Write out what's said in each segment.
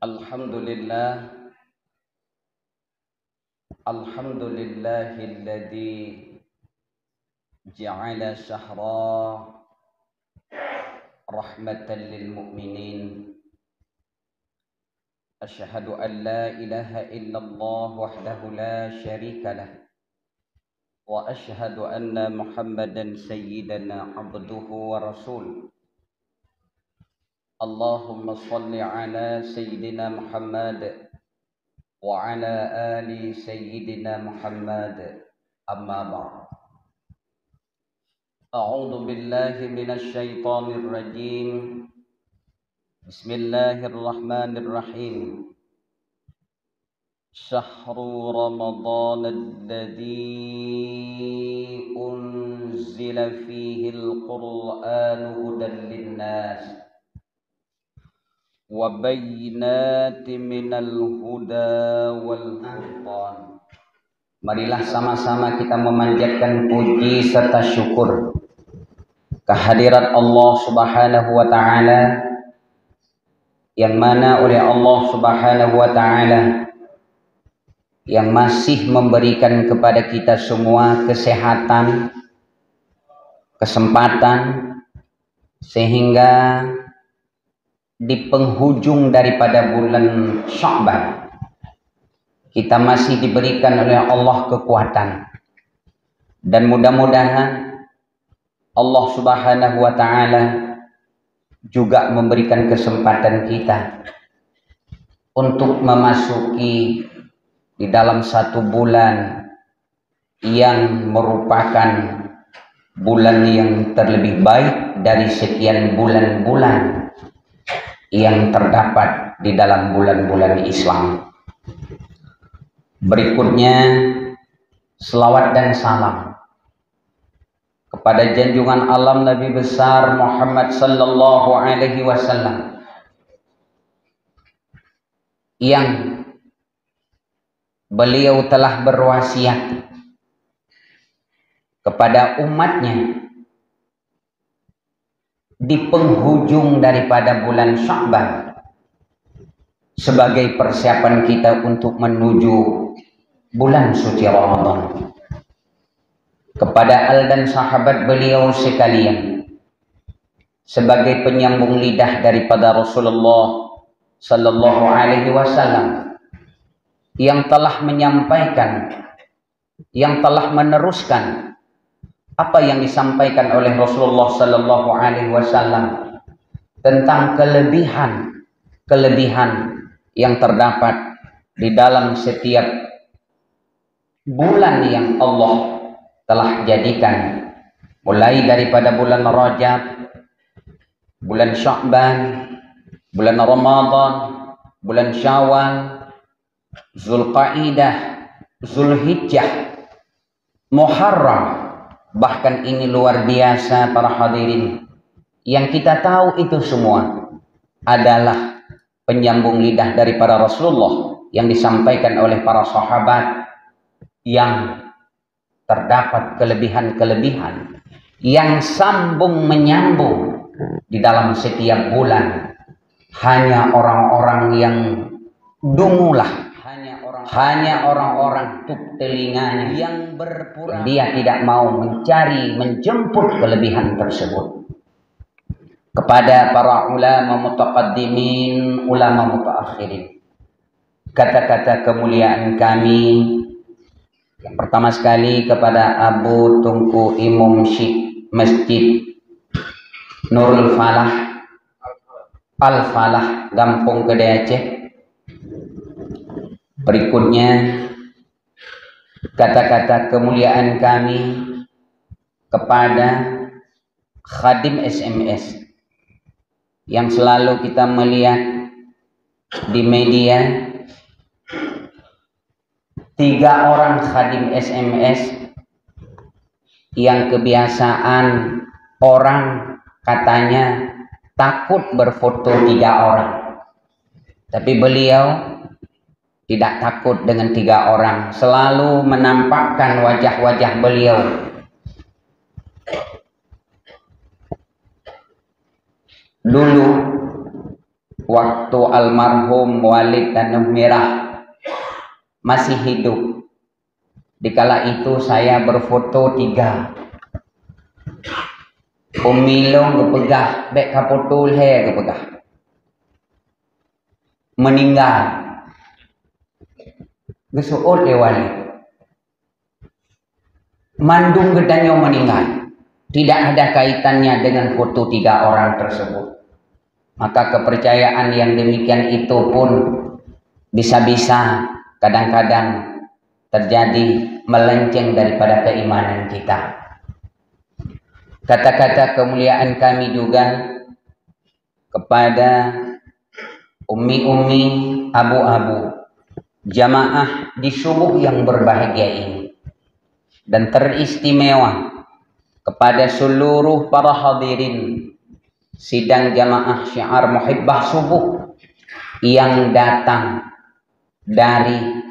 Alhamdulillah, alhamdulillahilladzi ja'ala syahra rahmatan lil mu'minin. Asyhadu an la ilaha illallah wahdahu la syarika lah wa asyhadu anna Muhammadan sayyidana abduhu wa rasuluh. Allahumma shalli ala sayyidina Muhammad wa ala ali sayyidina Muhammad, amma ba'd. A'udzu billahi minasy syaithanir rajim. Bismillahirrahmanirrahim. Syahru Ramadan alladzi unzila fihi al-Qur'anu hudan lin-nas wa bayyinatin minal huda wal furqan. Marilah sama-sama kita memanjatkan puji serta syukur kehadirat Allah Subhanahu wa taala, yang mana oleh Allah Subhanahu wa taala yang masih memberikan kepada kita semua kesehatan, kesempatan, sehingga di penghujung daripada bulan Sya'ban kita masih diberikan oleh Allah kekuatan, dan mudah-mudahan Allah Subhanahu wa taala juga memberikan kesempatan kita untuk memasuki di dalam satu bulan yang merupakan bulan yang terlebih baik dari sekian bulan-bulan yang terdapat di dalam bulan-bulan Islam. Berikutnya, selawat dan salam kepada junjungan alam Nabi besar Muhammad sallallahu alaihi wasallam, yang beliau telah berwasiat kepada umatnya di penghujung daripada bulan Sya'ban sebagai persiapan kita untuk menuju bulan suci Ramadan. Kepada al dan sahabat beliau sekalian, sebagai penyambung lidah daripada Rasulullah sallallahu alaihi wasallam, yang telah menyampaikan, yang telah meneruskan apa yang disampaikan oleh Rasulullah sallallahu alaihi wasallam tentang kelebihan yang terdapat di dalam setiap bulan yang Allah telah jadikan, mulai daripada bulan Rajab, bulan Sya'ban, bulan Ramadan, bulan Syawal, Zulqaidah, Zulhijjah, Muharram. Bahkan ini luar biasa para hadirin, yang kita tahu itu semua adalah penyambung lidah daripada Rasulullah yang disampaikan oleh para sahabat, yang terdapat kelebihan-kelebihan yang sambung menyambung di dalam setiap bulan. Hanya orang-orang yang dungulah, hanya orang-orang tuk telinganya yang berpura dia tidak mau mencari, menjemput kelebihan tersebut. Kepada para ulama mutaqaddimin, ulama mutaakhirin, kata-kata kemuliaan kami yang pertama sekali kepada Abu Tunku Imam Syekh Masjid Nurul Falah Al-Falah Gampung Gede Aceh. Berikutnya kata-kata kemuliaan kami kepada khadim SMS yang selalu kita melihat di media, 3 orang khadim SMS yang kebiasaan orang katanya takut berfoto 3 orang, tapi beliau tidak takut dengan 3 orang, selalu menampakkan wajah-wajah beliau. Dulu waktu almarhum Walid Tanuh Merah masih hidup. Dikala itu saya berfoto 3. Umilong kepegah, bek kapotul he kepegah. Meninggal. Gesuot le Walid. Mandung gedanyo meninggal. Tidak ada kaitannya dengan foto 3 orang tersebut. Maka kepercayaan yang demikian itu pun bisa-bisa kadang-kadang terjadi melenceng daripada keimanan kita. Kata-kata kemuliaan kami juga kepada ummi-ummi, abu-abu, jamaah di subuh yang berbahagia ini, dan teristimewa kepada seluruh para hadirin sidang jamaah syiar muhibbah subuh yang datang dari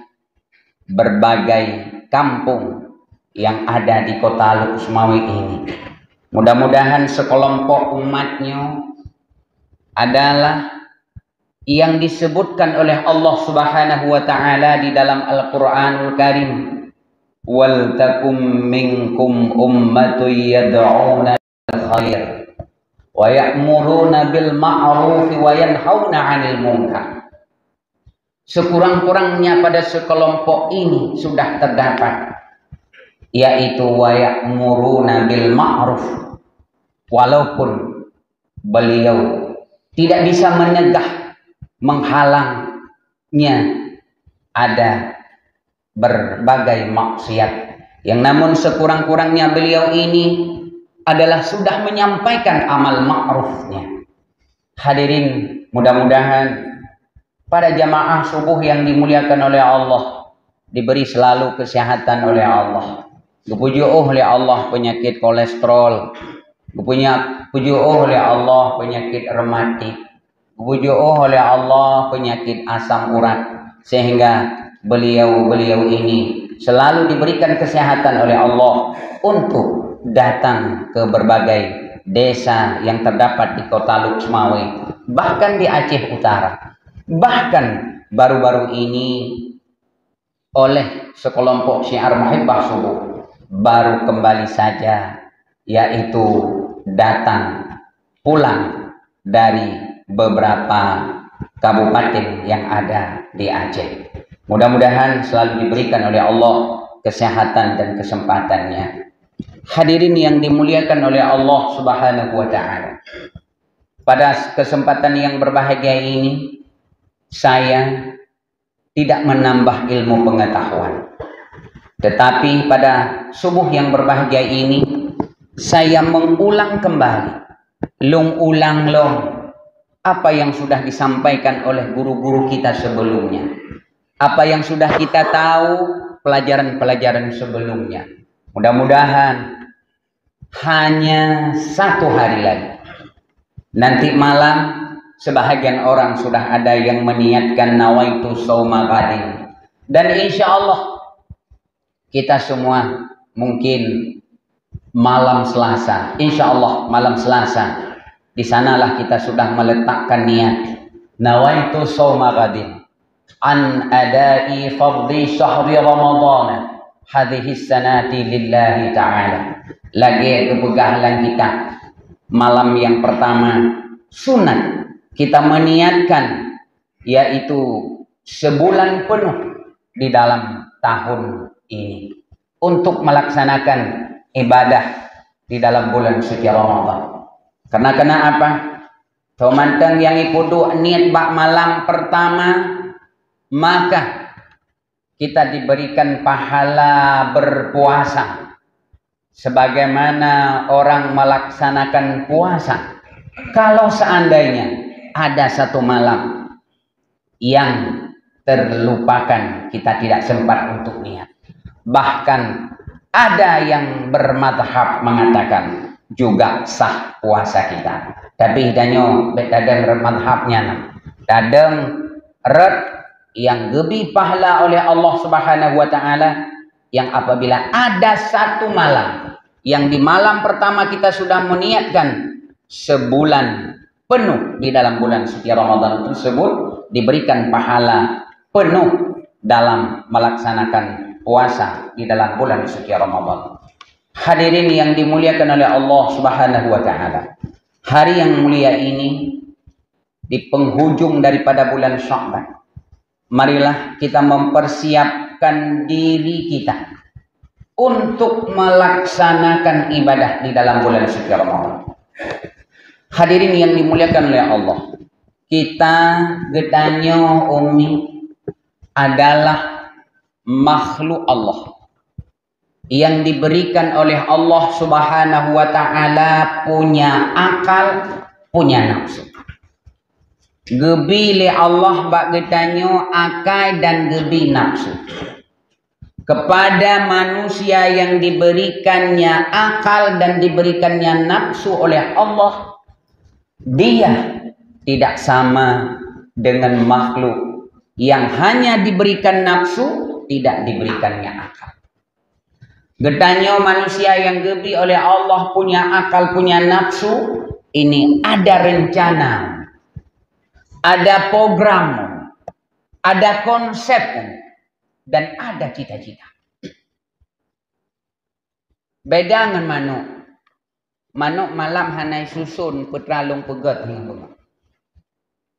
berbagai kampung yang ada di kota Lukmawi ini. Mudah-mudahan sekelompok umatnya adalah yang disebutkan oleh Allah Subhanahu wa taala di dalam Al-Qur'anul Karim, wal takum minkum ummatun yad'una bil khair wa ya'muruna bil ma'ruf wa yanhauna 'anil munkar. Sekurang-kurangnya pada sekelompok ini sudah terdapat, yaitu wa ya'muruna bil ma'ruf, walaupun beliau tidak bisa menyegah, menghalangnya ada berbagai maksiat, yang namun sekurang-kurangnya beliau ini adalah sudah menyampaikan amal ma'rufnya. Hadirin, mudah-mudahan pada jamaah subuh yang dimuliakan oleh Allah diberi selalu kesehatan oleh Allah. Dipuji oleh Allah penyakit kolesterol, dipuji oleh Allah penyakit rematik, dipuji oleh Allah penyakit asam urat, sehingga beliau ini selalu diberikan kesehatan oleh Allah untuk datang ke berbagai desa yang terdapat di kota Lukmawi, bahkan di Aceh Utara. Bahkan baru-baru ini oleh sekelompok syiar muhibbah subuh baru kembali saja, yaitu datang pulang dari beberapa kabupaten yang ada di Aceh. Mudah-mudahan selalu diberikan oleh Allah kesehatan dan kesempatannya. Hadirin yang dimuliakan oleh Allah Subhanahu wa taala. Pada kesempatan yang berbahagia ini, saya tidak menambah ilmu pengetahuan. Tetapi pada subuh yang berbahagia ini, saya mengulang kembali, ulang apa yang sudah disampaikan oleh guru-guru kita sebelumnya. Apa yang sudah kita tahu pelajaran-pelajaran sebelumnya. Mudah-mudahan hanya 1 hari lagi. Nanti malam sebahagian orang sudah ada yang meniatkan nawaitu shauma ghadin. Dan insya Allah kita semua mungkin malam Selasa, insya Allah malam Selasa, di sanalah kita sudah meletakkan niat nawaitu shauma ghadin an adai fardhi syahri ramadhan hadhihi sanati lillahi ta'ala. Lagi kebegalan kita malam yang pertama sunat kita meniatkan, yaitu sebulan penuh di dalam tahun ini untuk melaksanakan ibadah di dalam bulan suci Ramadan. Karena apa? Tomantang yang ikudu niat bak malam pertama, maka kita diberikan pahala berpuasa sebagaimana orang melaksanakan puasa. Kalau seandainya ada 1 malam yang terlupakan, kita tidak sempat untuk niat. Bahkan ada yang bermadhab mengatakan juga sah puasa kita. Tapi danyo betadeng madhabnya, dadeng red yang lebih pahala oleh Allah Subhanahu wa taala, yang apabila ada 1 malam yang di malam pertama kita sudah meniatkan sebulan penuh di dalam bulan suci Ramadan tersebut, diberikan pahala penuh dalam melaksanakan puasa di dalam bulan suci Ramadan. Hadirin yang dimuliakan oleh Allah Subhanahu wa taala. Hari yang mulia ini di penghujung daripada bulan Sya'ban. Marilah kita mempersiapkan diri kita untuk melaksanakan ibadah di dalam bulan suci Ramadan. Hadirin yang dimuliakan oleh Allah, kita getanyo umi adalah makhluk Allah yang diberikan oleh Allah Subhanahu wa taala punya akal, punya nafsu. Gebi le Allah bak getanyo akal dan gebi nafsu. Kepada manusia yang diberikannya akal dan diberikannya nafsu oleh Allah, dia tidak sama dengan makhluk yang hanya diberikan nafsu, tidak diberikannya akal. Getanyo manusia yang gebi oleh Allah punya akal, punya nafsu, ini ada rencana, ada program, ada konsep, dan ada cita-cita. Beda dengan manuk. Manuk malam hanai susun putra long pegat dengan bunga.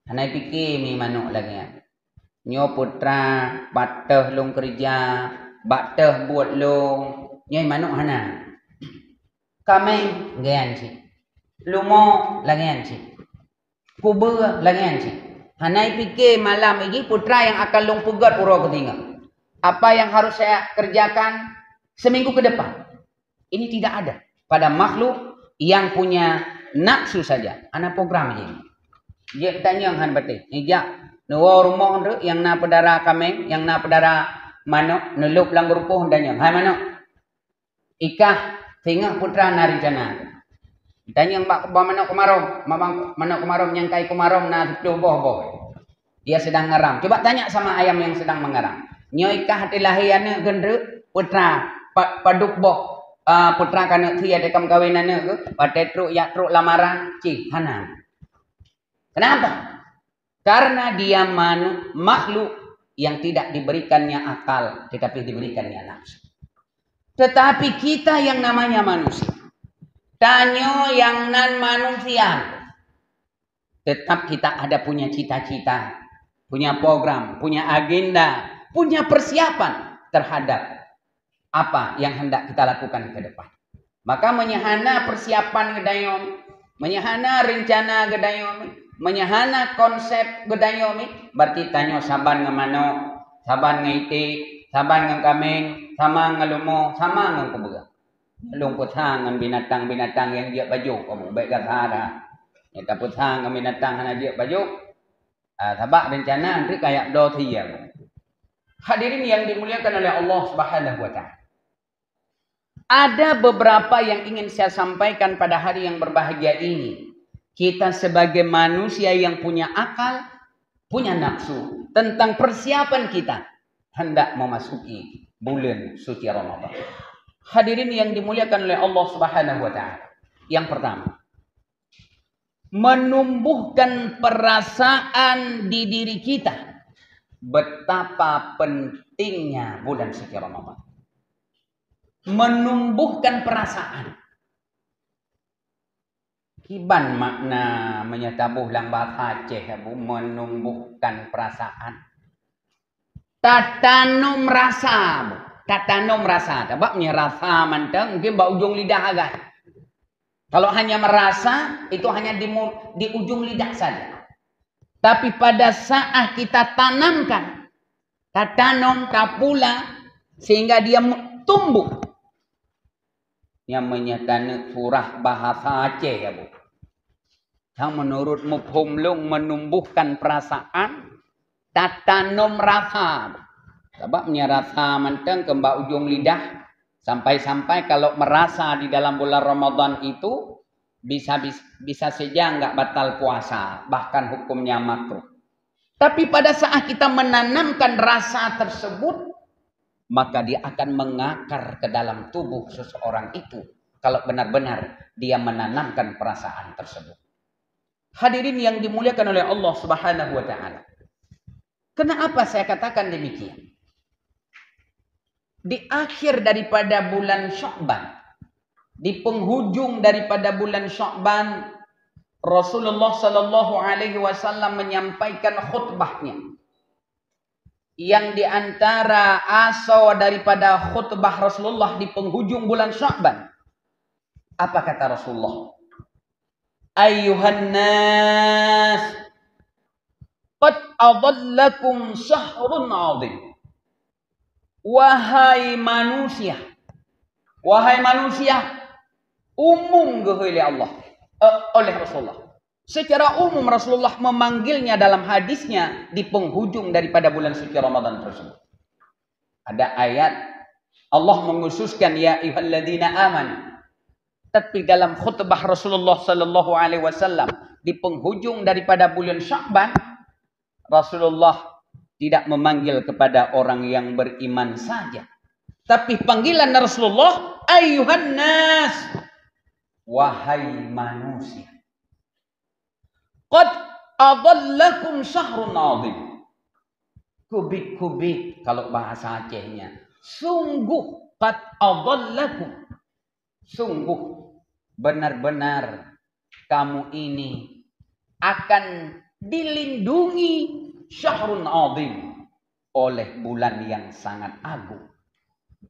Hanai fikir mi manuk lagi ya. Nyo putra bateh long kerja, bateh buat long, nyai manuk hana. Kameng gayan si. Lumo lagian si. Kuber lagian si. Hanai fikir malam ini putra yang akan long pegat pura ketinggal. Apa yang harus saya kerjakan seminggu ke depan? Ini tidak ada pada makhluk yang punya nafsu saja. Ana program je. Dia tanya han bate. Ija nuwa rumah ndu yang na pedara kameng, yang na pedara manuk nelup lang rupuh danya. Hai manuk. Ikah tinggal putra nari jana. Tanya mbak manuk kemarom, mamang manuk kemarom yang kai kemarom na boh. Dia sedang ngaram. Coba tanya sama ayam yang sedang mengaram. Nyo ikah hati lahiane gendru putra paduk boh. Putra kana thia dekam kawinane ke patetru yatru lamaran ci hana. Kenapa? Karena dia makhluk yang tidak diberikannya akal tetapi diberikannya nafsu. Tetapi kita yang namanya manusia, tanyo yang nan manusia, tetap kita ada punya cita-cita, punya program, punya agenda, punya persiapan terhadap apa yang hendak kita lakukan ke depan. Maka menyahana persiapan gedayomi, menyahana rencana gedayomi, menyahana konsep gedayomi, berarti tanyo saban ngamano, saban ngaiti, saban ngkameng, sama ngalumo, sama ngkubega. Lungkut hang binatang-binatang yang dia baju, kamu baik kata ada. Yang taput hang binatang hana dia baju. Sabak rencana nanti kayak do thia. Hadirin yang dimuliakan oleh Allah Subhanahu wa taala. Ada beberapa yang ingin saya sampaikan pada hari yang berbahagia ini. Kita sebagai manusia yang punya akal, punya nafsu, tentang persiapan kita hendak memasuki bulan suci Ramadan. Hadirin yang dimuliakan oleh Allah Subhanahu wa taala. Yang pertama, menumbuhkan perasaan di diri kita betapa pentingnya bulan suci Ramadan. Menumbuhkan perasaan. Kiban makna menyatabuh lang bahasa Aceh bu, menumbuhkan perasaan. Tatanum rasa bu. Tatanum rasa. Sebabnya rasa manteng mungkin bak ujung lidah agak. Kalau hanya merasa itu hanya di ujung lidah saja. Tapi pada saat kita tanamkan tatanum tapula sehingga dia tumbuh. Yang menyatakan surah bahasa Aceh ya bu. Yang menurut mufhum lung menumbuhkan perasaan, tatanum rasa. Sebabnya rasa manteng kembang ujung lidah. Sampai-sampai kalau merasa di dalam bulan Ramadan itu bisa saja nggak batal puasa. Bahkan hukumnya makruh. Tapi pada saat kita menanamkan rasa tersebut, maka dia akan mengakar ke dalam tubuh seseorang itu. Kalau benar-benar dia menanamkan perasaan tersebut. Hadirin yang dimuliakan oleh Allah Subhanahu wa taala. Kenapa saya katakan demikian? Di akhir daripada bulan Sya'ban, di penghujung daripada bulan Sya'ban, Rasulullah sallallahu alaihi wasallam menyampaikan khutbahnya. Yang di antara asal daripada khutbah Rasulullah di penghujung bulan Sya'ban, apa kata Rasulullah? Ayyuhan nas, qad adallakum syahrun 'adzim. Wahai manusia, umum oleh Allah, oleh Rasulullah. Secara umum Rasulullah memanggilnya dalam hadisnya di penghujung daripada bulan suci Ramadan tersebut. Ada ayat Allah mengkhususkan ya ayyuhalladzina amanu. Tapi dalam khutbah Rasulullah sallallahu alaihi wasallam di penghujung daripada bulan Sya'ban, Rasulullah tidak memanggil kepada orang yang beriman saja. Tapi panggilan Rasulullah, ayyuhan nas, wahai manusia. Qad adallakum syahrun 'adzim. Kubik-kubik kalau bahasa Acehnya. Sungguh qad adallakum. Sungguh benar-benar kamu ini akan dilindungi syahrun 'adzim, oleh bulan yang sangat agung,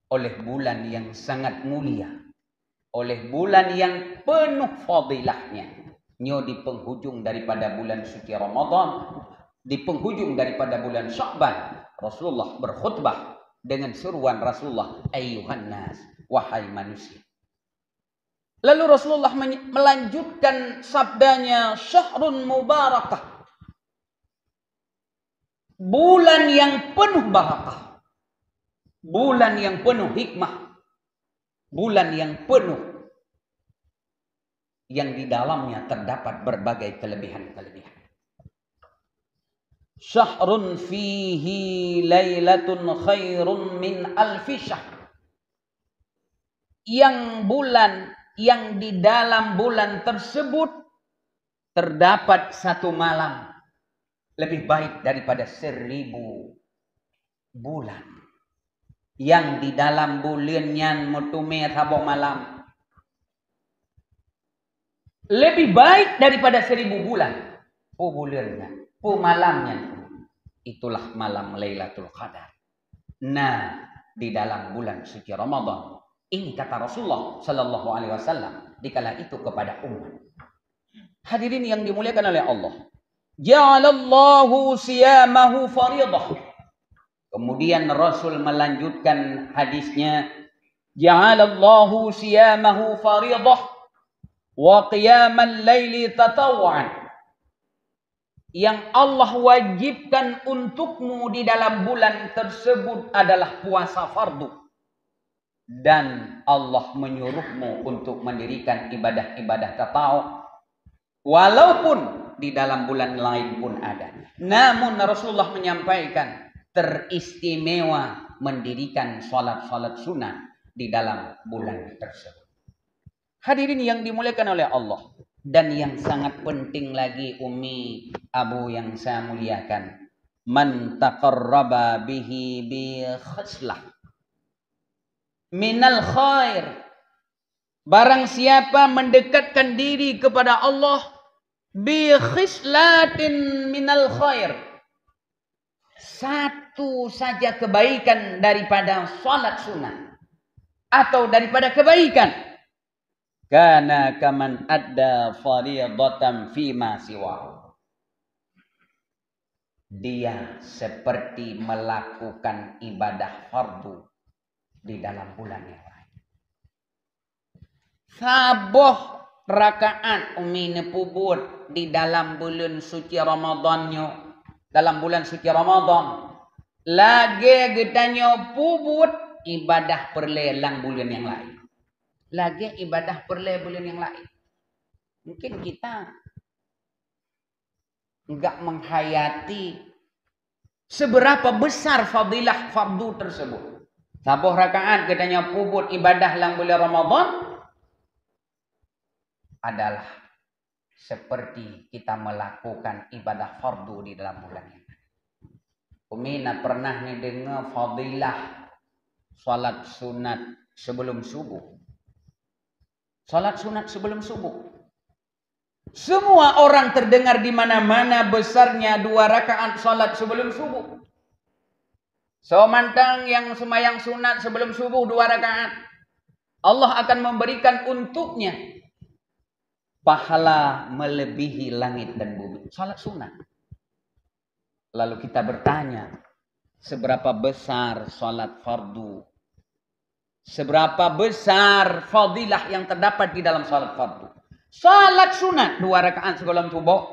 oleh bulan yang sangat mulia, oleh bulan yang penuh fadilahnya. Nyo di penghujung daripada bulan suci Ramadan, di penghujung daripada bulan Sya'ban, Rasulullah berkhutbah dengan seruan Rasulullah, ayyuhan nas, wahai manusia. Lalu Rasulullah melanjutkan sabdanya, syahrun mubarakah, bulan yang penuh barakah, bulan yang penuh hikmah, bulan yang penuh yang di dalamnya terdapat berbagai kelebihan-kelebihan. Syahrun fihi lailatun khairun min alfi syahr. Yang bulan yang di dalam bulan tersebut terdapat satu malam lebih baik daripada 1000 bulan. Yang di dalam bulannya mutume sabok malam lebih baik daripada 1000 bulan. Bulannya, malamnya. Itulah malam Lailatul Qadar. Nah, di dalam bulan suci Ramadan. Ini kata Rasulullah sallallahu alaihi wasallam dikala itu kepada umat. Hadirin yang dimuliakan oleh Allah. Ja'alallahu siyamahu faridah. Kemudian Rasul melanjutkan hadisnya, ja'alallahu siyamahu faridah wa qiyamal laili tatawwan. Yang Allah wajibkan untukmu di dalam bulan tersebut adalah puasa fardu. Dan Allah menyuruhmu untuk mendirikan ibadah-ibadah tatawwu. Walaupun di dalam bulan lain pun ada. Namun Rasulullah menyampaikan teristimewa mendirikan salat-salat sunat di dalam bulan tersebut. Hadirin yang dimuliakan oleh Allah. Dan yang sangat penting lagi Umi Abu yang saya muliakan. Man taqarraba bihi bi khaslah minal khair. Barang siapa mendekatkan diri kepada Allah bi khislatin minal khair. Satu saja kebaikan daripada salat sunat. Atau daripada kebaikan. Kana kaman adda fariyadatan fima siwa. Dia seperti melakukan ibadah fardu di dalam bulan yang lain. Saboh rakaat umi nepubut di dalam bulan suci Ramadannya. Dalam bulan suci Ramadan. Lagi getanya pubut ibadah perlelang bulan yang lain. Lagi ibadah perle bulan yang lain. Mungkin kita enggak menghayati seberapa besar fadilah fardu tersebut. Sabuh rakaat katanya pubut ibadah lang bulan Ramadan adalah seperti kita melakukan ibadah fardu di dalam bulan ini. Umi nak pernah nih dengar fadilah salat sunat sebelum subuh. Salat sunat sebelum subuh. Semua orang terdengar di mana-mana besarnya 2 rakaat salat sebelum subuh. So mantang yang semayang sunat sebelum subuh 2 rakaat, Allah akan memberikan untuknya pahala melebihi langit dan bumi. Salat sunat. Lalu kita bertanya, seberapa besar salat fardu? Seberapa besar fadilah yang terdapat di dalam salat fardu? Salat sunat 2 rakaat sebelum subuh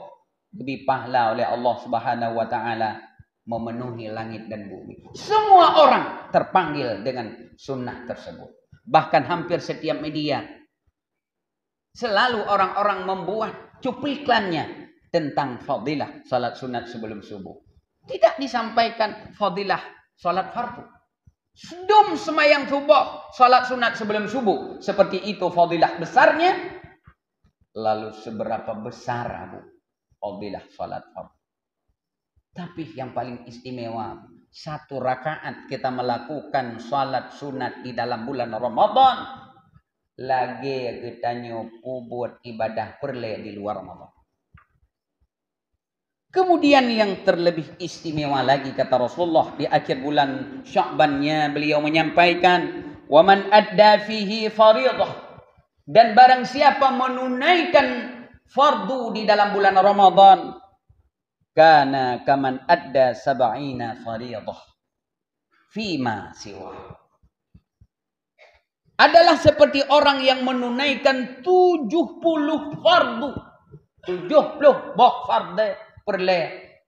lebih pahala oleh Allah Subhanahu wa taala memenuhi langit dan bumi. Semua orang terpanggil dengan sunnah tersebut. Bahkan hampir setiap media selalu orang-orang membuat cuplikannya tentang fadilah salat sunat sebelum subuh. Tidak disampaikan fadilah salat fardu. Sedum semayang subuh, salat sunat sebelum subuh. Seperti itu fadilah besarnya. Lalu seberapa besar Abu fadilah salat fardu? Tapi yang paling istimewa, 1 rakaat kita melakukan salat sunat di dalam bulan Ramadan. Lagi kita nyopu buat ibadah perle di luar Ramadan. Kemudian yang terlebih istimewa lagi kata Rasulullah di akhir bulan Sya'bannya beliau menyampaikan, "Wa man adda fihi fariidah." Dan barang siapa menunaikan fardu di dalam bulan Ramadan, kana kaman adda 70 fariidah fima siwa. Adalah seperti orang yang menunaikan 70 fardu. 70 boh fardu perle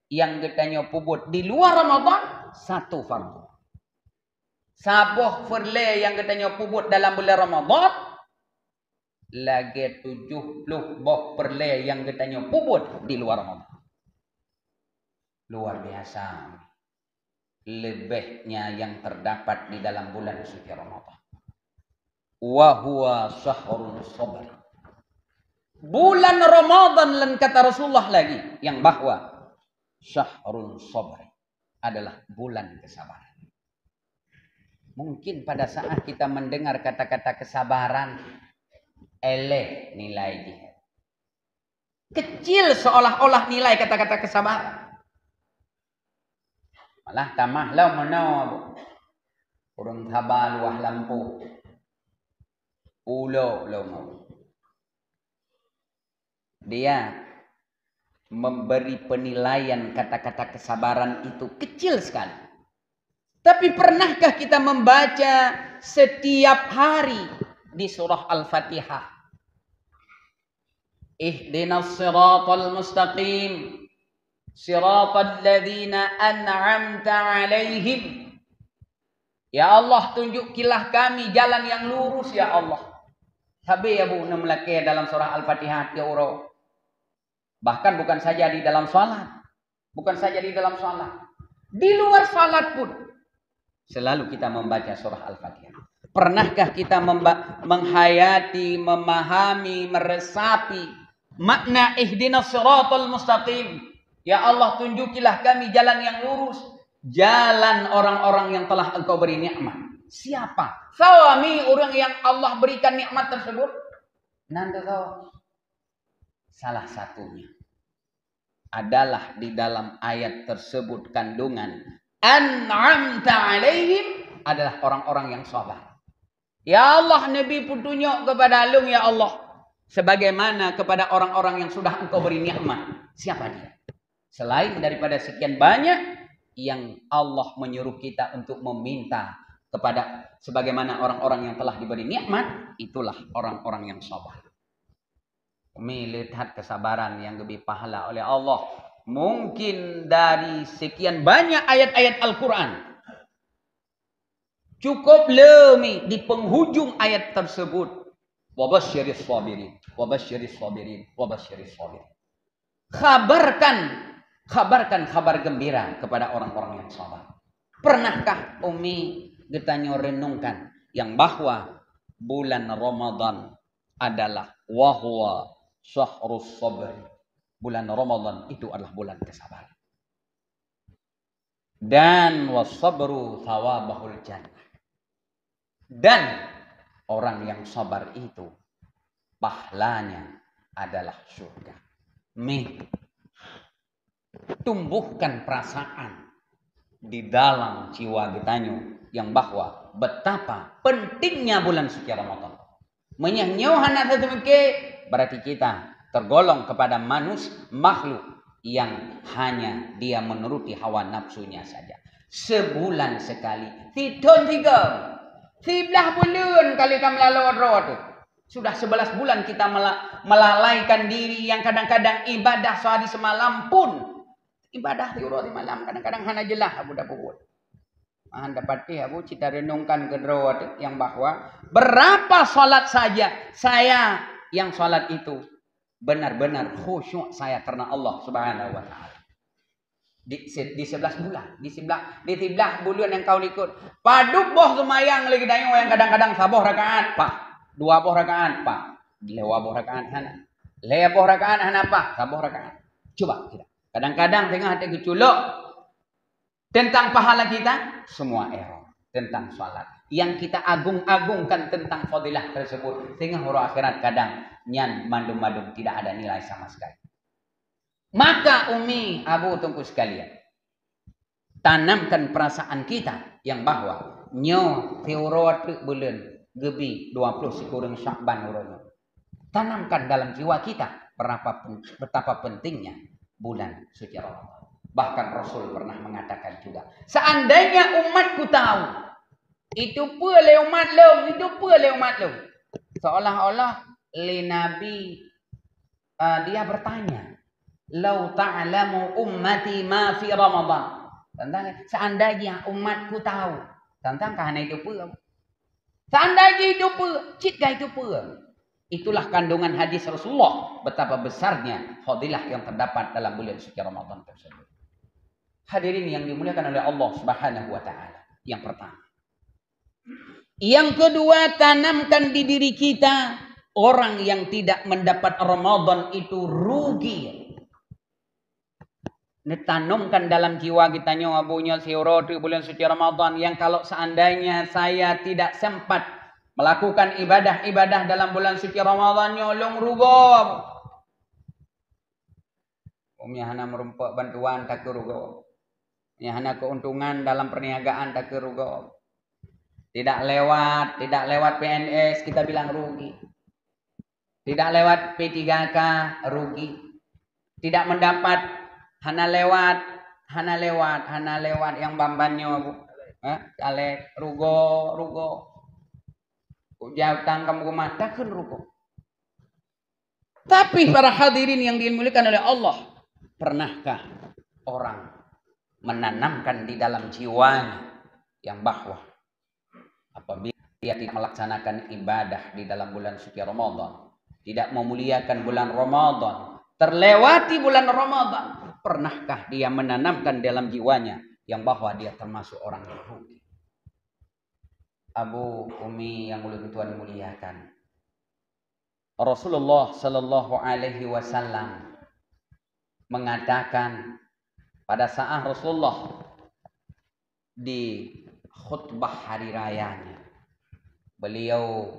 yang katanya pubut di luar Ramadan 1 fardu. Saboh perle yang katanya pubut dalam bulan Ramadan lagi 70 boh perle yang katanya pubut di luar Ramadan. Luar biasa lebihnya yang terdapat di dalam bulan suci Ramadan. Wa huwa syahrun sabr. Bulan Ramadan lan kata Rasulullah lagi yang bahwa syahrun sabr adalah bulan kesabaran. Mungkin pada saat kita mendengar kata-kata kesabaran, eleh nilai dia. Kecil seolah-olah nilai kata-kata kesabaran. Malah tamah lau menau urang sabar luah lampu. Ulo lau mau. Dia memberi penilaian kata-kata kesabaran itu kecil sekali. Tapi pernahkah kita membaca setiap hari di surah Al-Fatihah? Ihdinas siratal mustaqim. Siratal ladzina an'amta alaihim. Ya Allah, tunjukilah kami jalan yang lurus ya Allah. Sabi ya Bu namlake dalam surah Al-Fatihah ya uro. Bahkan bukan saja di dalam salat. Bukan saja di dalam salat. Di luar salat pun selalu kita membaca surah Al-Fatihah. Pernahkah kita menghayati, memahami, meresapi makna ihdinas siratal mustaqim? Ya Allah, tunjukilah kami jalan yang lurus. Jalan orang-orang yang telah Engkau beri nikmat. Siapa? Sawami orang yang Allah berikan nikmat tersebut. Nanti tahu. Salah satunya adalah di dalam ayat tersebut kandungan an'amta alaihim adalah orang-orang yang sabar. Ya Allah, Nabi pun tunjuk kepada Alung ya Allah. Sebagaimana kepada orang-orang yang sudah Engkau beri nikmat. Siapa dia? Selain daripada sekian banyak yang Allah menyuruh kita untuk meminta kepada sebagaimana orang-orang yang telah diberi nikmat, itulah orang-orang yang sabar. Melihat kesabaran yang lebih pahala oleh Allah. Mungkin dari sekian banyak ayat-ayat Al-Quran. Cukup lemi di penghujung ayat tersebut. Wabasyiris sabirin. Wabasyiris sabirin. Wabasyiris sabirin. Kabarkan kabar gembira kepada orang-orang yang sabar. Pernahkah Umi getanya renungkan yang bahwa bulan Ramadan adalah wahwa Syahrus sabr. Bulan Ramadan itu adalah bulan kesabaran. Dan wasabru thawabahul jannah. Dan orang yang sabar itu pahalanya adalah surga. Tumbuhkan perasaan di dalam jiwa kita yang bahwa betapa pentingnya bulan suci Ramadan. Menyanyauhan atau berarti kita tergolong kepada makhluk yang hanya dia menuruti hawa nafsunya saja. Sebulan sekali, tidon 11 bulan kali kita melalui sudah 11 bulan kita melalaikan diri yang kadang-kadang ibadah sehari semalam pun ibadah tiura di malam kadang-kadang hanya jelah abu dah buat. Mahan dapati abu cita renungkan ke yang bahwa berapa salat saja saya yang salat itu benar-benar khusyuk saya karena Allah Subhanahu wa taala. Di 11 bulan, di 11 bulan yang kau ikut. Paduk boh semayang lagi dayo yang kadang-kadang saboh rakaat, Pak. 2 boh rakaat, Pak. Lewa boh rakaat hana. Lewa boh rakaat hana, Pak. Saboh rakaat. Coba kita. Kadang-kadang tengah hati keculuk tentang pahala kita, semua error tentang salat. Yang kita agung-agungkan tentang fadilah tersebut, sehingga huru akhirat kadang nyan mandum-mandum tidak ada nilai sama sekali. Maka umi abu tungku sekalian, tanamkan perasaan kita yang bahwa nyo teorot bulan gebi 20 sekurang Syakban urang. Tanamkan dalam jiwa kita betapa pentingnya bulan suci Ramadan. Bahkan Rasul pernah mengatakan juga, seandainya umatku tahu itu pula umat lo, itu pula umat lo. Seolah-olah Nabi dia bertanya, "Lau ta'lamu ummati ma fi Ramadan." Tentang seandainya umatku tahu tentang kahana itu pula. Seandainya itu pula, cita itu pula. Itulah kandungan hadis Rasulullah betapa besarnya fadilah yang terdapat dalam bulan suci Ramadan tersebut. Hadirin yang dimuliakan oleh Allah Subhanahu wa taala. Yang pertama. Yang kedua, tanamkan di diri kita orang yang tidak mendapat Ramadan itu rugi. Ditanamkan dalam jiwa kita abunya siurati bulan suci Ramadan yang kalau seandainya saya tidak sempat melakukan ibadah-ibadah dalam bulan suci Ramadan nyolong rugo. Hana merumpak bantuan tak rugo. Hana keuntungan dalam perniagaan tak rugo. Tidak lewat PNS kita bilang rugi. Tidak lewat P3K rugi. Tidak mendapat hana lewat yang bambannya caleg rugo. Jautan kamu mata kan rugo. Tapi para hadirin yang dimuliakan oleh Allah, pernahkah orang menanamkan di dalam jiwanya yang bahwa apabila dia tidak melaksanakan ibadah di dalam bulan suci Ramadan, tidak memuliakan bulan Ramadan, terlewati bulan Ramadan, pernahkah dia menanamkan dalam jiwanya yang bahwa dia termasuk orang yang rugi? Abu Umi yang Tuhan muliakan, Rasulullah Sallallahu Alaihi Wasallam mengatakan pada saat Rasulullah di khutbah hari rayanya, beliau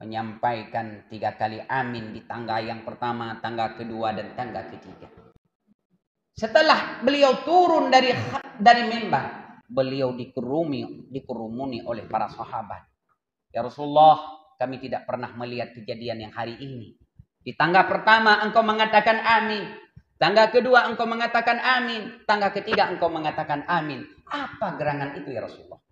menyampaikan 3 kali amin di tangga yang pertama, tangga kedua, dan tangga ketiga. Setelah beliau turun dari mimbar, beliau dikerumuni oleh para sahabat. Ya Rasulullah, kami tidak pernah melihat kejadian yang hari ini. Di tangga pertama engkau mengatakan amin. Tangga kedua engkau mengatakan amin. Tangga ketiga engkau mengatakan amin. Apa gerangan itu ya Rasulullah?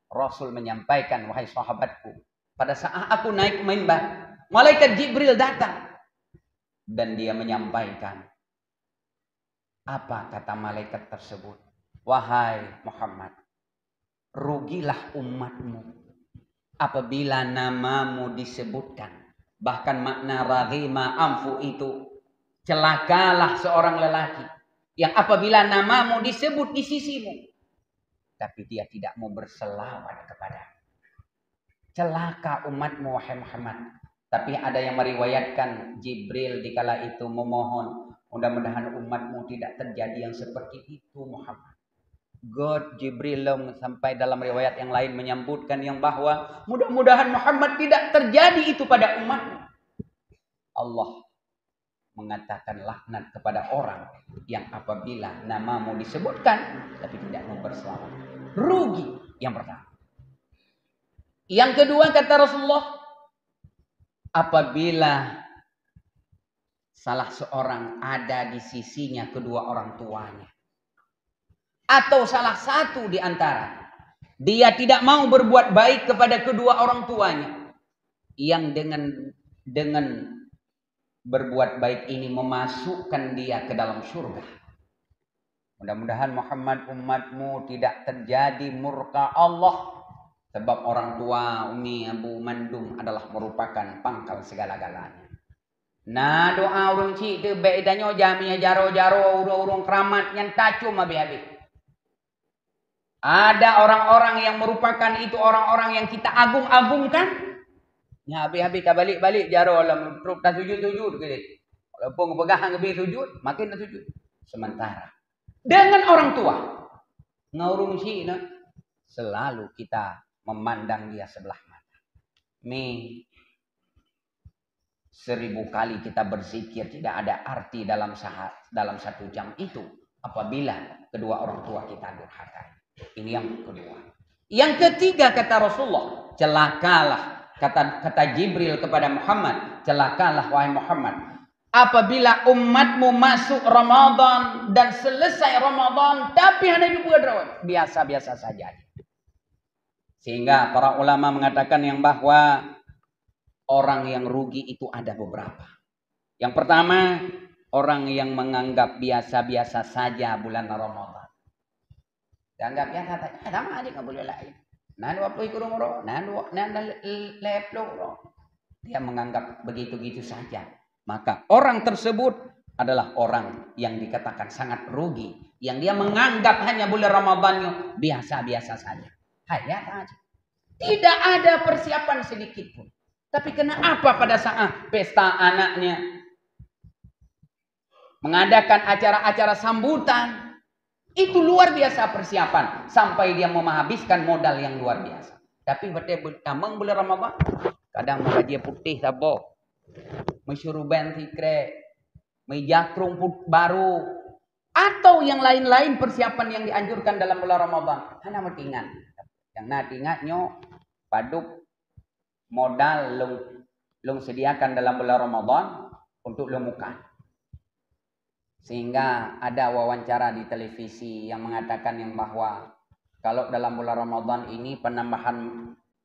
Rasul menyampaikan, wahai sahabatku, pada saat aku naik mimbar, malaikat Jibril datang. Dan dia menyampaikan, apa kata malaikat tersebut? Wahai Muhammad, rugilah umatmu apabila namamu disebutkan. Bahkan makna raghima anfu itu, celakalah seorang lelaki yang apabila namamu disebut di sisimu, tapi dia tidak mau berselawat kepada. Celaka umatmu wahai Muhammad Tapi ada yang meriwayatkan Jibril dikala itu memohon, mudah-mudahan umatmu tidak terjadi yang seperti itu Muhammad. God Jibril sampai dalam riwayat yang lain menyebutkan yang bahwa mudah-mudahan Muhammad tidak terjadi itu pada umatmu. Allah mengatakan laknat kepada orang yang apabila namamu disebutkan tapi tidak mau berselamat. Rugi yang pertama. Yang kedua kata Rasulullah, apabila salah seorang ada di sisinya kedua orang tuanya, atau salah satu di antara dia tidak mau berbuat baik kepada kedua orang tuanya, yang dengan berbuat baik ini memasukkan dia ke dalam surga. Mudah-mudahan Muhammad umatmu tidak terjadi murka Allah. Sebab orang tua Umi Abu Mandum adalah merupakan pangkal segala-galanya. Nah doa urung cik tu bedanyo jaminya jaro-jaro urung-urung keramat yang tacum habis-habis. Ada orang-orang yang merupakan itu orang-orang yang kita agung-agungkan. Ya habis-habis ka balik-balik jaro dalam truk tak sujud-sujud gitu. Walaupun pegang lebih sujud, makin tak sujud. Sementara dengan orang tua ngaurung cik nak selalu kita memandang dia sebelah mata. 1000 kali kita berzikir tidak ada arti dalam 1 jam itu apabila kedua orang tua kita durhaka. Ini yang kedua. Yang ketiga kata Rasulullah, celakalah kata Jibril kepada Muhammad, celakalah wahai Muhammad apabila umatmu masuk Ramadan dan selesai Ramadan tapi hanya juga biasa-biasa saja. Sehingga para ulama mengatakan yang bahwa orang yang rugi itu ada beberapa. Yang pertama, orang yang menganggap biasa-biasa saja bulan Ramadan. Dianggap biasa saja, sama aja nggak boleh lain. Nah 20 kurung roh, nah leplo. Dia menganggap begitu-gitu saja. Maka orang tersebut adalah orang yang dikatakan sangat rugi. Yang dia menganggap hanya bulan Ramadannya biasa-biasa saja. Hayat aja. Tidak ada persiapan sedikit pun. Tapi kenapa pada saat pesta anaknya mengadakan acara-acara sambutan itu luar biasa persiapan sampai dia mau menghabiskan modal yang luar biasa. Tapi betul tamang bulan Ramadan kadang muka dia putih sabo, mesyuruban fikre, mejakrung baru atau yang lain-lain persiapan yang dianjurkan dalam bulan Ramadan. Hanya metingan. Yang nanti ingatnya paduk modal long sediakan dalam bulan Ramadan untuk lemukan. Sehingga ada wawancara di televisi yang mengatakan yang bahwa kalau dalam bulan Ramadan ini penambahan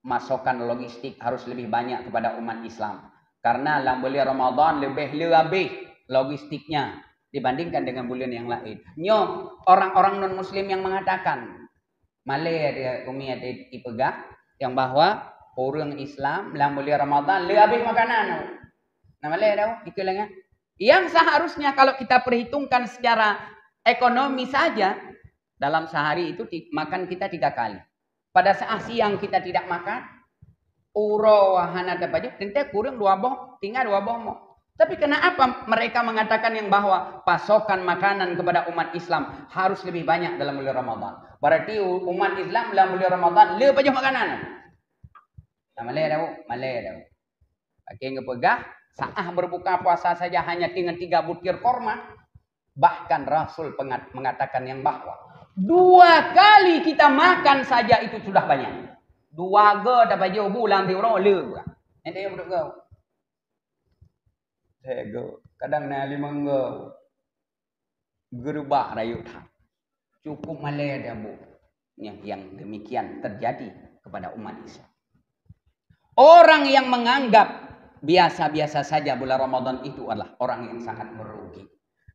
masukan logistik harus lebih banyak kepada umat Islam. Karena dalam bulan Ramadan lebih logistiknya dibandingkan dengan bulan yang lain. Nyo orang-orang non Muslim yang mengatakan Malay dia umi ada dipegang yang bahwa orang Islam dalam bulan Ramadan lebih makanan. Nah Malay dah ikutlah. Yang seharusnya kalau kita perhitungkan secara ekonomi saja dalam sehari itu makan kita 3 kali. Pada saat siang kita tidak makan, uro wahana dapat tentu kurang 2 boh, tinggal 2 boh mo. Tapi kenapa mereka mengatakan yang bahwa pasokan makanan kepada umat Islam harus lebih banyak dalam bulan Ramadan? Berarti umat Islam dalam bulan Ramadan lebih banyak makanan. Nah, Malay dah. Pakai ngepegah, saat berbuka puasa saja hanya tinggal 3 butir korma. Bahkan Rasul mengatakan yang bahwa 2 kali kita makan saja itu sudah banyak. 2 ge dapat jauh bulan di orang le. Nanti yang berdua. Go. Kadang na 5 go. Gerubah rayu tak. Cukup Malay dah bu. Yang demikian terjadi kepada umat Islam. Orang yang menganggap biasa-biasa saja bulan Ramadan itu adalah orang yang sangat merugi.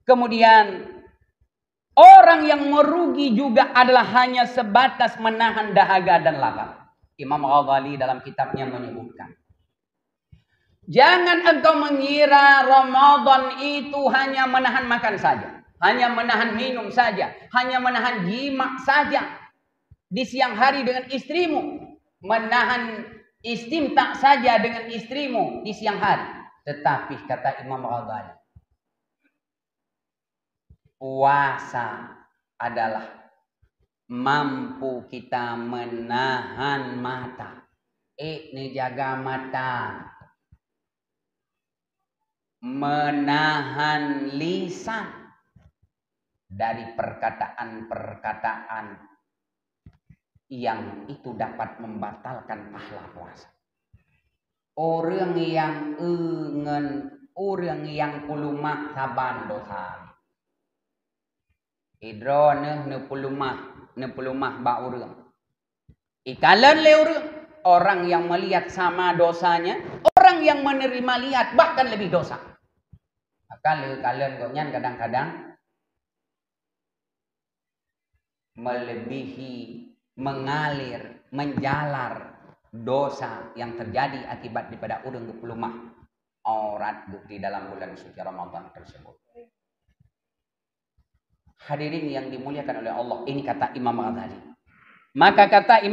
Kemudian orang yang merugi juga adalah hanya sebatas menahan dahaga dan lapar. Imam Ghazali dalam kitabnya menyebutkan. Jangan engkau mengira Ramadan itu hanya menahan makan saja. Hanya menahan minum saja. Hanya menahan jima saja. Di siang hari dengan istrimu. Menahan Istimta saja dengan istrimu di siang hari. Tetapi kata Imam Ghazali, puasa adalah mampu kita menahan mata. Ini jaga mata. Menahan lisan dari perkataan-perkataan yang itu dapat membatalkan pahala puasa. Orang yang orang yang pulumah saban dosa. Idrone ne pulumah ba orang. Ikalan le orang yang melihat sama dosanya, orang yang menerima lihat bahkan lebih dosa. Maka kalian gonyan kadang-kadang melebihi, mengalir, menjalar dosa yang terjadi akibat daripada orang gepelumah aurat di dalam bulan suci Ramadan tersebut. Hadirin yang dimuliakan oleh Allah, ini kata Imam Ghazali. Maka kata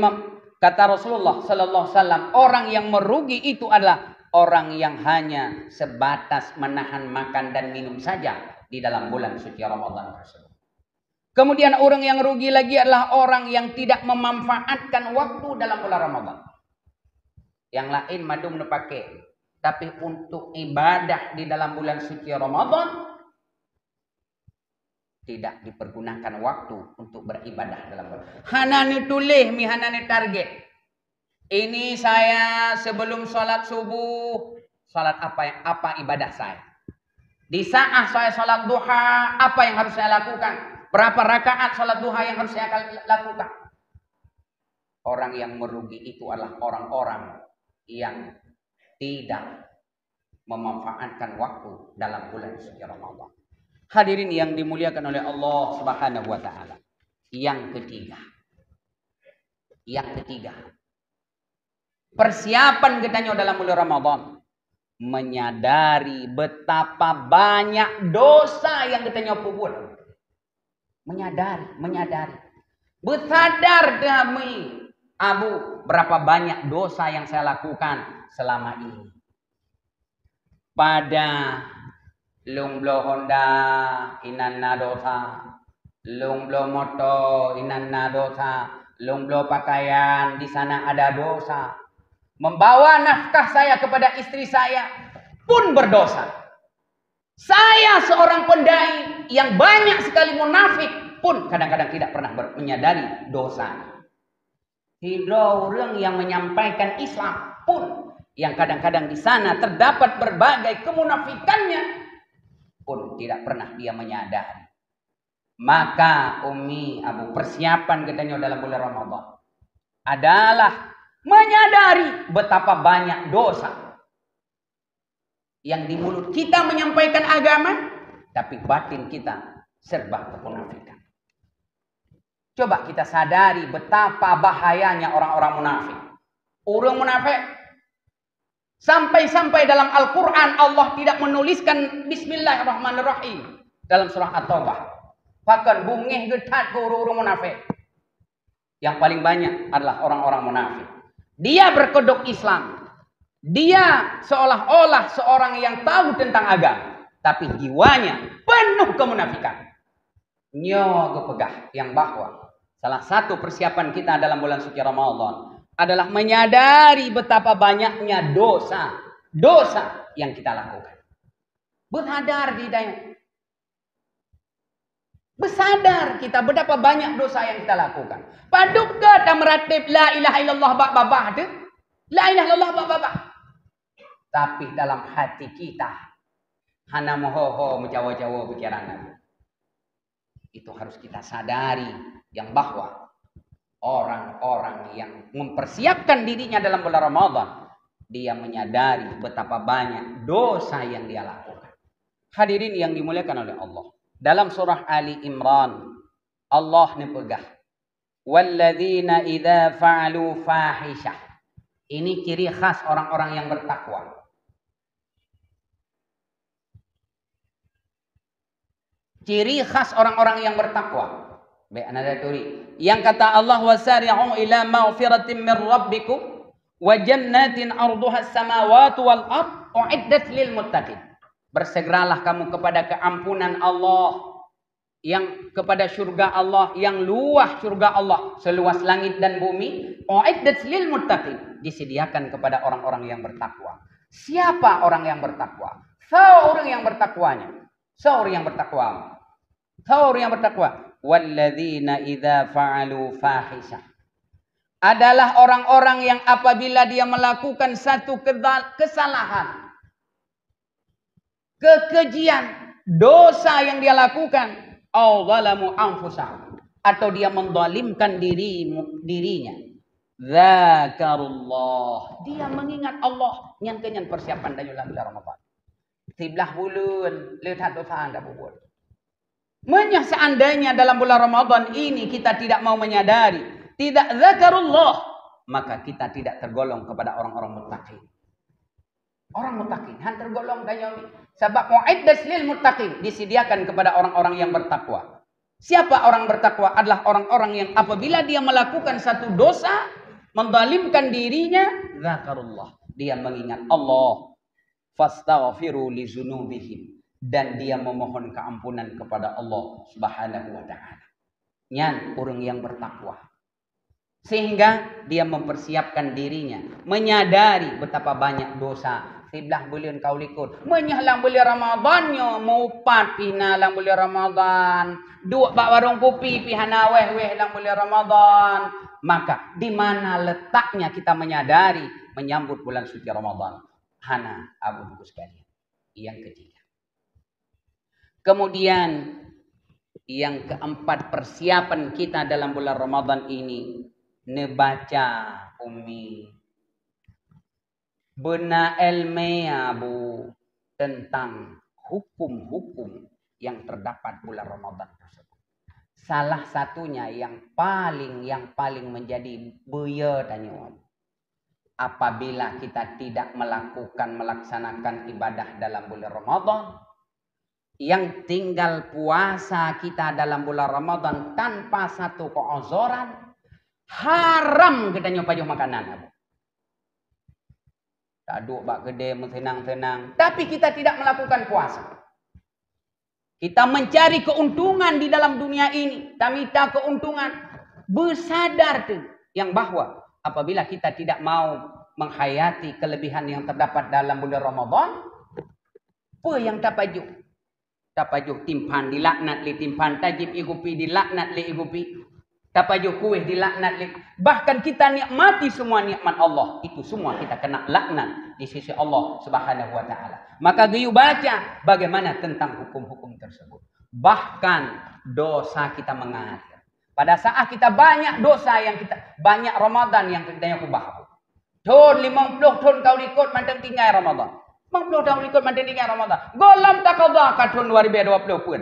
Rasulullah sallallahu alaihi wasallam, orang yang merugi itu adalah orang yang hanya sebatas menahan makan dan minum saja di dalam bulan suci Ramadan tersebut. Kemudian orang yang rugi lagi adalah orang yang tidak memanfaatkan waktu dalam bulan Ramadan. Yang lain madum pakai, tapi untuk ibadah di dalam bulan suci Ramadan tidak dipergunakan waktu untuk beribadah dalam bulan. Hanane tulis mi hanane target. Ini saya sebelum sholat subuh, sholat apa ibadah saya. Di saat saya sholat duha, apa yang harus saya lakukan? Berapa rakaat sholat duha yang harus saya lakukan? Orang yang merugi itu adalah orang-orang yang tidak memanfaatkan waktu dalam bulan suci Ramadan. Hadirin yang dimuliakan oleh Allah Subhanahu wa taala. Yang ketiga. Persiapan kitanya dalam bulan Ramadan, menyadari betapa banyak dosa yang kitanya buat. Menyadari. Bersadar kami, Abu, berapa banyak dosa yang saya lakukan selama ini. Pada lungblo Honda inanna dosa, lungblo moto inanna dosa, lungblo pakaian di sana ada dosa. Membawa nafkah saya kepada istri saya pun berdosa. Saya seorang pendai yang banyak sekali munafik pun kadang-kadang tidak pernah menyadari dosa. Hidro orang yang menyampaikan Islam pun yang kadang-kadang di sana terdapat berbagai kemunafikannya pun tidak pernah dia menyadari. Maka Umi Abu, persiapan katanya dalam bulan Ramadan adalah menyadari betapa banyak dosa yang di mulut kita menyampaikan agama, tapi batin kita serba kemunafikan. Coba kita sadari betapa bahayanya orang-orang munafik. Orang munafik sampai-sampai dalam Al-Quran Allah tidak menuliskan Bismillahirrahmanirrahim dalam surah At-Taubah. Bahkan bungih getat ke orang-orang munafik. Yang paling banyak adalah orang-orang munafik. Dia berkedok Islam. Dia seolah-olah seorang yang tahu tentang agama, tapi jiwanya penuh kemunafikan. Nyawa kepegah yang bahwa salah satu persiapan kita dalam bulan suci Ramadan adalah menyadari betapa banyaknya dosa yang kita lakukan. Bersadar di dalam. Bersadar kita betapa banyak dosa yang kita lakukan. Paduka tak meratib la ilaha illallah bak-babah tu. La ilaha illallah bak-babah. Tapi dalam hati kita hana moho menjawa-jawa pikiran. Itu harus kita sadari yang bahwa orang-orang yang mempersiapkan dirinya dalam bulan Ramadan, dia menyadari betapa banyak dosa yang dia lakukan. Hadirin yang dimuliakan oleh Allah. Dalam surah Ali Imran, Allah nepegah. Walladzina idza fa'alu fahishah. Ini ciri khas orang-orang yang bertakwa. Ciri khas orang-orang yang bertakwa. Baik, anada turi. Yang kata Allah wasari'u ila maghfiratin min rabbikum Wa jannatin 'arduha as-samawati wal ard u'iddat lil muttaqin. Bersegeralah kamu kepada keampunan Allah, yang kepada surga Allah, yang luas surga Allah seluas langit dan bumi. U'iddat lil muttaqin, disediakan kepada orang-orang yang bertakwa. Siapa orang yang bertakwa? Seorang yang bertakwanya. Seorang yang bertakwa. Seorang yang bertakwa. Walladzina idza fa'alu fahisha, adalah orang-orang yang apabila dia melakukan satu kesalahan, kekejian, dosa yang dia lakukan, aw zalamu anfusahum, atau dia menzalimkan dirinya, zakarullah, dia mengingat Allah, nyan kenyan persiapan dalam bulan Ramadan. Tiblah bulun, lihat dosa anda buat. Seandainya dalam bulan Ramadan ini kita tidak mau menyadari, tidak zakarullah, maka kita tidak tergolong kepada orang-orang muttaqin. Orang muttaqin han tergolong kayomi. Sebab mu'iddas lil muttaqin, disediakan kepada orang-orang yang bertakwa. Siapa orang bertakwa? Adalah orang-orang yang apabila dia melakukan satu dosa, menzalimkan dirinya, zakarullah, dia mengingat Allah. Fastaghfiru li dzunubihim, dan dia memohon keampunan kepada Allah Subhanahu wa taala. Nyan orang yang bertakwa. Sehingga dia mempersiapkan dirinya, menyadari betapa banyak dosa. Siblah bulan kau likut. Menyahlang bulan Ramadannya, mupat pina lang bulan Ramadan. Dua bak warung kopi pihana weh lang bulan Ramadan. Maka di mana letaknya kita menyadari menyambut bulan suci Ramadan? Hana abu buku sekalian. Yang ketiga. Kemudian yang keempat, persiapan kita dalam bulan Ramadan ini, nebaca umi bena ilmiah bu tentang hukum-hukum yang terdapat bulan Ramadan tersebut. Salah satunya yang paling menjadi buya tanya, apabila kita tidak melaksanakan ibadah dalam bulan Ramadan, yang tinggal puasa kita dalam bulan Ramadan tanpa satu keozoran, haram kita nyoba makanan. Taduk bak gede senang-senang, tapi kita tidak melakukan puasa. Kita mencari keuntungan di dalam dunia ini, tamita keuntungan, bersadar tuh yang bahwa apabila kita tidak mau menghayati kelebihan yang terdapat dalam bulan Ramadan, apa yang tapajuk? Tapajuk timpan dilaknat li timpan, tajib igupi dilaknat li igupi, tapajuk kuih dilaknat li. Bahkan kita nikmati semua nikmat Allah, itu semua kita kena laknat di sisi Allah Subhanahu wa taala. Maka giyu baca bagaimana tentang hukum-hukum tersebut. Bahkan dosa kita mengalir. Pada saat kita banyak dosa yang kita, banyak Ramadan yang kita yang kubah. Tahun 50 tahun kau ikut mantan tinggal Ramadan. 50 tahun ikut mantan tinggal Ramadan. Golam taqadha ka tahun 2020 pun.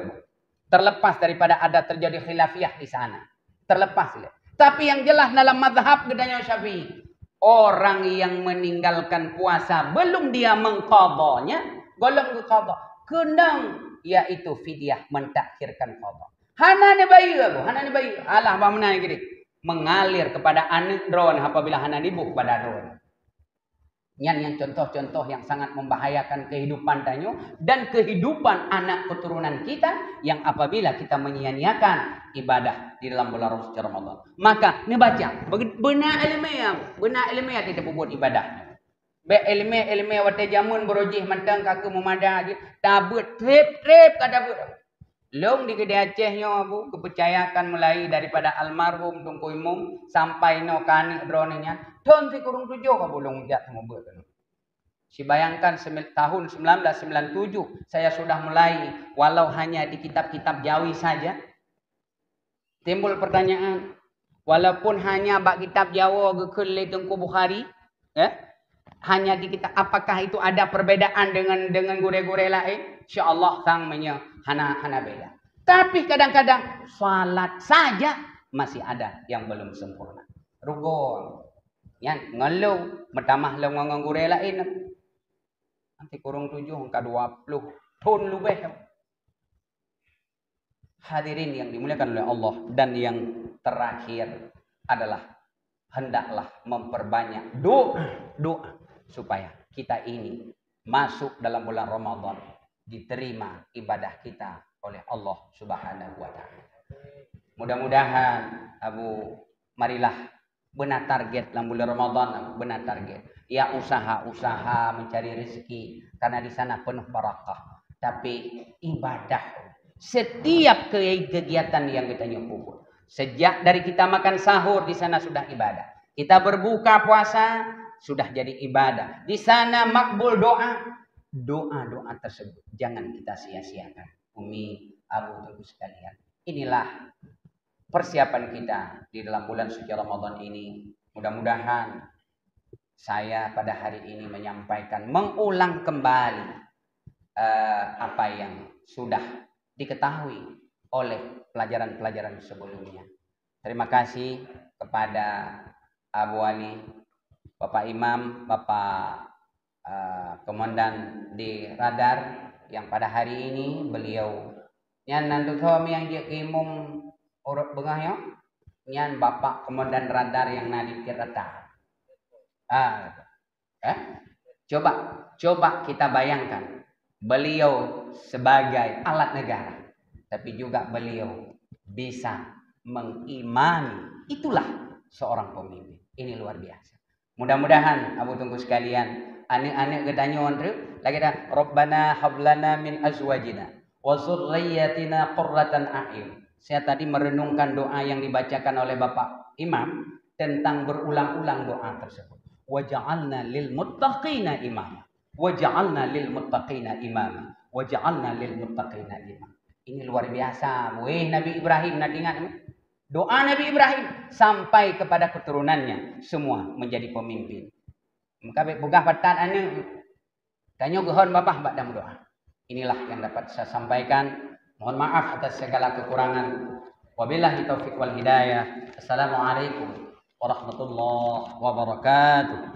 Terlepas daripada ada terjadi khilafiyah di sana. Terlepas. Tapi yang jelas dalam mazhab gedanya Syafi'i, orang yang meninggalkan puasa belum dia mengqadanya, golong ke qadha, kenang yaitu fidyah, mentakhirkan qadha. Hana ni bayi aku, hana ni bayi. Alah apa menang gini? Mengalir kepada anak drone apabila hana dibuk pada drone. Yang contoh-contoh yang sangat membahayakan kehidupan tanyo dan kehidupan anak keturunan kita yang apabila kita menyia-nyiakan ibadah di dalam bulan suci Ramadan. Maka ni baca benar ilmiah tidak buat ibadah. Be ilmiah wate jamun berojih mantang kaku memada aja tabut trip kada but. Long di Kedai Acehnya bu kepercayakan mulai daripada almarhum Tunku Imum sampai no kani droninya tahun kurung 7 ka bolong jak mobil. Si bayangkan tahun 1997 saya sudah mulai walau hanya di kitab-kitab Jawi saja. Timbul pertanyaan, walaupun hanya bak kitab Jawa gekele Tengku Bukhari, ya? Hanya di kitab, apakah itu ada perbedaan dengan gure-gure lain? Insyaallah sang hana beda. Tapi kadang-kadang salat saja masih ada yang belum sempurna. Rugo yang ngeluh metamah lo ngomong gure lain. Nanti kurung 7 angka 20 ton lebih. Hadirin yang dimuliakan oleh Allah, dan yang terakhir adalah hendaklah memperbanyak doa supaya kita ini masuk dalam bulan Ramadan, diterima ibadah kita oleh Allah Subhanahu wa taala. Mudah-mudahan marilah benar target dalam bulan Ramadan, benar target. Ya usaha mencari rezeki karena di sana penuh barakah. Tapi ibadah, setiap kegiatan yang kita nyukur, sejak dari kita makan sahur di sana sudah ibadah. Kita berbuka puasa sudah jadi ibadah. Di sana makbul doa tersebut jangan kita sia-siakan. Umi, Abu Tunggu sekalian, inilah persiapan kita di dalam bulan suci Ramadan ini. Mudah-mudahan saya pada hari ini menyampaikan, mengulang kembali apa yang sudah diketahui oleh pelajaran-pelajaran sebelumnya. Terima kasih kepada Abu Ali, Bapak Imam, Bapak Komandan di Radar yang pada hari ini beliau nyan nanti yang dia kimum urut bengahnya nyan Bapak Komandan Radar yang nadi radar. Coba kita bayangkan beliau sebagai alat negara, tapi juga beliau bisa mengimani. Itulah seorang pemimpin. Ini luar biasa. Mudah-mudahan Abu Tunggu sekalian, anak-anak gedanyon lagi dah Rabbana hablana min azwajina wa dzurriyyatina qurratan a'yun. Saya tadi merenungkan doa yang dibacakan oleh Bapak Imam tentang berulang-ulang doa tersebut. Waja'alna lil muttaqina imama. Waja'alna lil muttaqina imama. Waja'alna lil muttaqina imama. Ini luar biasa. Weh Nabi Ibrahim, nadingan doa Nabi Ibrahim sampai kepada keturunannya semua menjadi pemimpin. Maka bugah patan ane tanya gehon bapak badam doa. Inilah yang dapat saya sampaikan. Mohon maaf atas segala kekurangan. Wabillahi taufiq wal hidayah. Assalamualaikum warahmatullahi wabarakatuh.